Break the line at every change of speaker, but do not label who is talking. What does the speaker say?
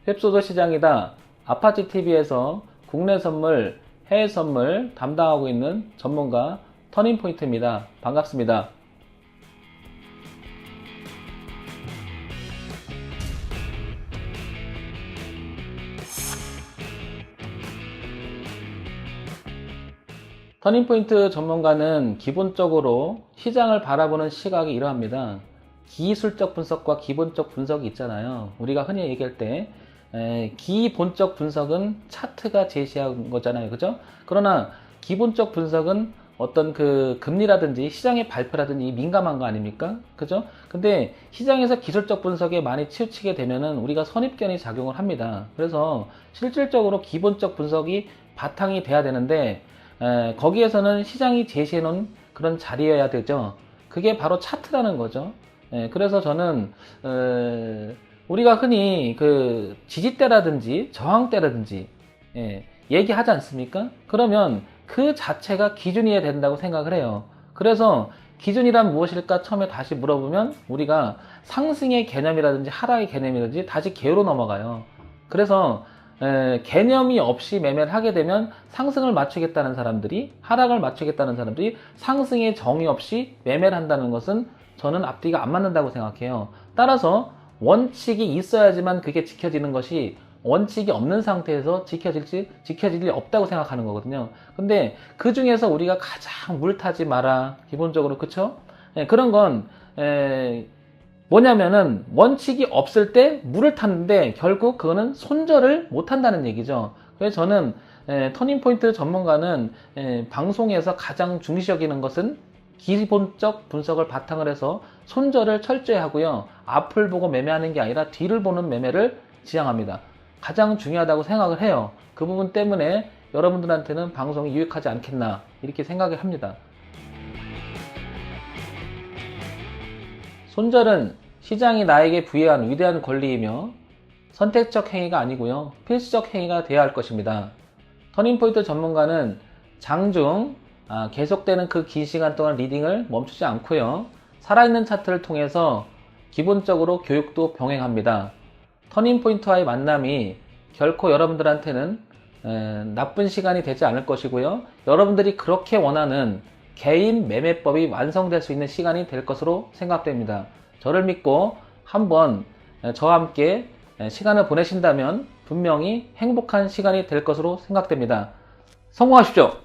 웹소설 시장이다. 아파치TV에서 국내 선물, 해외 선물 담당하고 있는 전문가 터닝포인트입니다. 반갑습니다. 터닝포인트 전문가는 기본적으로 시장을 바라보는 시각이 이러합니다. 기술적 분석과 기본적 분석이 있잖아요. 우리가 흔히 얘기할 때 기본적 분석은 차트가 제시한 거잖아요. 그죠? 그러나 기본적 분석은 어떤 그 금리라든지 시장의 발표라든지 민감한 거 아닙니까? 그죠? 근데 시장에서 기술적 분석에 많이 치우치게 되면은 우리가 선입견이 작용을 합니다. 그래서 실질적으로 기본적 분석이 바탕이 돼야 되는데 거기에서는 시장이 제시해 놓은 그런 자리여야 되죠. 그게 바로 차트라는 거죠. 그래서 저는 우리가 흔히 그 지지대라든지 저항대라든지 얘기하지 않습니까? 그러면 그 자체가 기준이어야 된다고 생각을 해요. 그래서 기준이란 무엇일까 처음에 다시 물어보면 우리가 상승의 개념이라든지 하락의 개념이라든지 다시 개요로 넘어가요. 그래서 개념이 없이 매매를 하게 되면 상승을 맞추겠다는 사람들이, 하락을 맞추겠다는 사람들이 상승의 정의 없이 매매를 한다는 것은 저는 앞뒤가 안 맞는다고 생각해요. 따라서 원칙이 있어야지만 그게 지켜지는 것이 원칙이 없는 상태에서 지켜질 리 없다고 생각하는 거거든요. 근데 그 중에서 우리가 가장 물 타지 마라, 기본적으로, 그쵸? 그런 건 뭐냐면은 원칙이 없을 때 물을 탔는데 결국 그거는 손절을 못 한다는 얘기죠. 그래서 저는 터닝포인트 전문가는 방송에서 가장 중시 여기는 것은 기본적 분석을 바탕을 해서 손절을 철저히 하고요. 앞을 보고 매매하는 게 아니라 뒤를 보는 매매를 지향합니다. 가장 중요하다고 생각을 해요. 그 부분 때문에 여러분들한테는 방송이 유익하지 않겠나 이렇게 생각을 합니다. 손절은 시장이 나에게 부여한 위대한 권리이며 선택적 행위가 아니고요. 필수적 행위가 되어야 할 것입니다. 터닝포인트 전문가는 장중 계속되는 그 긴 시간 동안 리딩을 멈추지 않고요. 살아있는 차트를 통해서 기본적으로 교육도 병행합니다. 터닝포인트와의 만남이 결코 여러분들한테는 나쁜 시간이 되지 않을 것이고요. 여러분들이 그렇게 원하는 개인 매매법이 완성될 수 있는 시간이 될 것으로 생각됩니다. 저를 믿고 한번 저와 함께 시간을 보내신다면 분명히 행복한 시간이 될 것으로 생각됩니다. 성공하십시오.